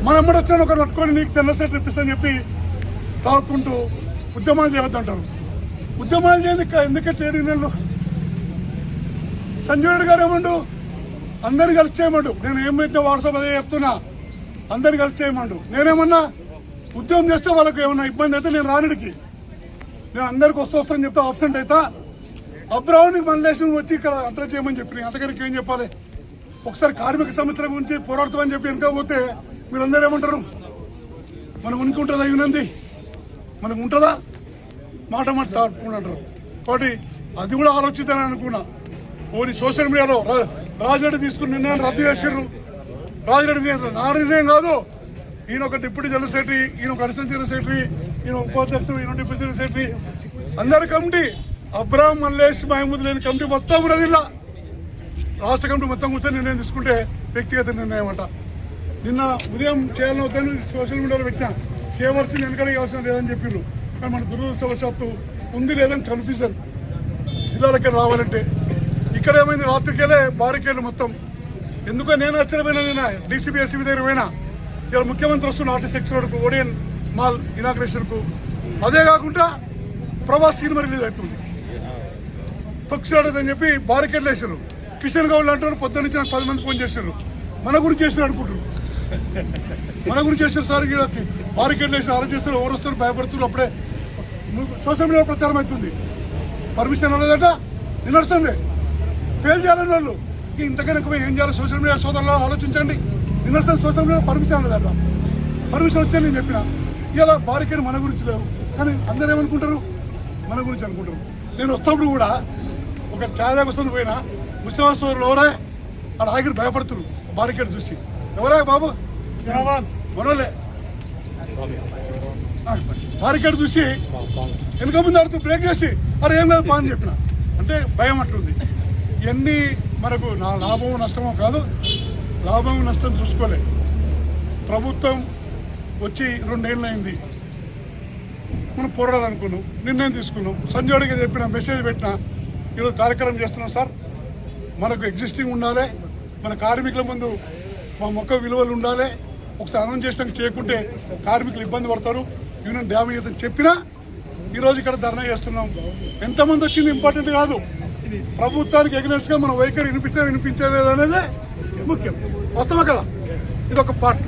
మన ఎమ్మడి వచ్చాను ఒకరు పట్టుకొని నీకు తెల్ల సెట్ ఇప్పిస్తాను చెప్పి తాకుంటూ ఉద్యమాలు చేయవద్దంటారు. ఉద్యమాలు చేయని ఎందుకే ట్రేడ్ యూనియన్లు? సంజయ్ రెడ్డి గారు ఏమండు అందరిని కలిసి చేయమండు. నేను ఏం పెట్టినా వాట్సాప్ అదే చెప్తున్నా, అందరిని కలిసి చేయమండు. నేనేమన్నా ఉద్యమం చేస్తే వాళ్ళకి ఏమన్నా ఇబ్బంది అయితే నేను రానిడికి, నేను అందరికి వస్తానని చెప్తే ఆబ్సెంట్ అవుతా. అబ్రాహ్మణి మల్లేశ్వరం వచ్చి ఇక్కడ అడ్రస్ చేయమని చెప్పి అంతగారికి ఏం చెప్పాలి? ఒకసారి కార్మిక సమస్యల గురించి పోరాడుతామని చెప్పి వెనకపోతే మీరందరూ ఏమంటారు? మనకు ఉనికి ఉంటుందా? యూనియన్ది మనకు ఉంటుందా? మాట మాట్లాడుకుంటారు. కాబట్టి అది కూడా ఆలోచిద్దానని అనుకున్నా. ఓన్లీ సోషల్ మీడియాలో రాజిరెడ్డి తీసుకుని నిర్ణయాన్ని రద్దు చేసారు. రాజిరెడ్డి నా నిర్ణయం కాదు, ఈయన ఒక డిప్యూటీ జనరల్ సెక్రటరీ, ఈయన ఒక అడిషనల్ జనరల్ సెక్రటరీ, ఈయన ఉపాధ్యక్షుడు, ఈయన డిప్యూటీ జనరల్ సెక్రటరీ, అందరి కమిటీ అబ్రాహం మల్లేష్ మహమూద్ లేని కమిటీ మొత్తం ఉన్నదిలా రాష్ట్ర కమిటీ మొత్తం కూర్చొని నిర్ణయం తీసుకుంటే వ్యక్తిగత నిర్ణయం అంట. నిన్న ఉదయం చేయాలని వద్దని సోషల్ మీడియాలో పెట్టినా, చేయవలసింది వెనకడికి అవసరం లేదని చెప్పారు. కానీ మన దురదృష్టవశాత్తు ఉంది లేదని కన్ఫ్యూజన్. జిల్లాలకి రావాలంటే ఇక్కడ ఏమైంది? రాత్రికెళ్ళే బారికేళ్ళు మొత్తం. ఎందుకో నేను ఆశ్చర్యపోయినా. నిన్న డీసీపీ ఎస్సీబీ దగ్గర పోయినా. ఇలా ముఖ్యమంత్రి వస్తున్న ఆర్టీ సెక్షన్ వరకు ఓడియన్ మాల్ ఇనాగ్రేషన్కు. అదే కాకుండా ప్రభాస్ సినిమా రిలీజ్ అవుతుంది. తొక్సిరాడదని చెప్పి బారికేడ్లు వేసారు. కిషన్ గౌడ్ అంటారు పొద్దున్న నుంచి నాకు 10 మంది ఫోన్ చేశారు. మన గురించి చేసిన అనుకుంటారు, మన గురించి చేసిన సార్ బారికేడ్లు వేసి అరెస్ట్ చేస్తారు, ఎవరు వస్తారు భయపడుతున్నారు. అప్పుడే సోషల్ మీడియా ప్రచారం అవుతుంది. పర్మిషన్ లేదట, నిన్నడుస్తుంది. ఫెయిల్ చేయాలని వాళ్ళు ఇంతకన్నా ఏం చేయాలి? సోషల్ మీడియా సోదరులు ఆలోచించండి. నిన్నడుస్తుంది సోషల్ మీడియా పర్మిషన్ లేదట. పర్మిషన్ వచ్చాను నేను చెప్పిన. ఇలా బారికేడ్ మన గురించి లేవు, కానీ అందరూ ఏమనుకుంటారు? మన గురించి అనుకుంటారు. నేను వస్తున్నప్పుడు కూడా ఒక ఛాయ్ వస్తుంది పోయినా, ముస్లిం సోదరులు ఎవరే అక్కడ ఆగిరి భయపడుతున్నారు బారికేడ్ చూసి. ఎవరా బాబు? మనోలే. బారికేడ్ చూసి వెనుక ముందు ఆడుతూ బ్రేక్ చేసి అరే ఏం లేదు పా అని చెప్పిన. అంటే భయం అట్లుంది. ఇవన్నీ మనకు నా లాభమో నష్టమో కాదు, లాభం నష్టం చూసుకోలే. ప్రభుత్వం వచ్చి 2 ఏళ్ళు అయింది. మనం పోరాడాలనుకున్నాం, నిర్ణయం తీసుకున్నాం. సంజయ్కి చెప్పిన మెసేజ్ పెట్టిన, ఈరోజు కార్యక్రమం చేస్తున్నాం సార్. మనకు ఎగ్జిస్టింగ్ ఉండాలి, మన కార్మికుల ముందు మా మొక్క విలువలు ఉండాలి. ఒకసారి అనౌన్స్ చేసినాక చేయకుంటే కార్మికులు ఇబ్బంది పడతారు, యూనియన్ డ్యామేజ్ అవుతుందని చెప్పినా ఈరోజు ఇక్కడ ధర్నా చేస్తున్నాం. ఎంతమంది వచ్చింది ఇంపార్టెంట్ కాదు, ప్రభుత్వానికి ఎగ్నెస్ట్గా మన వైఖరి వినిపించలేదు అనేది ముఖ్యం. వస్తామా కదా? ఇది ఒక పార్ట్.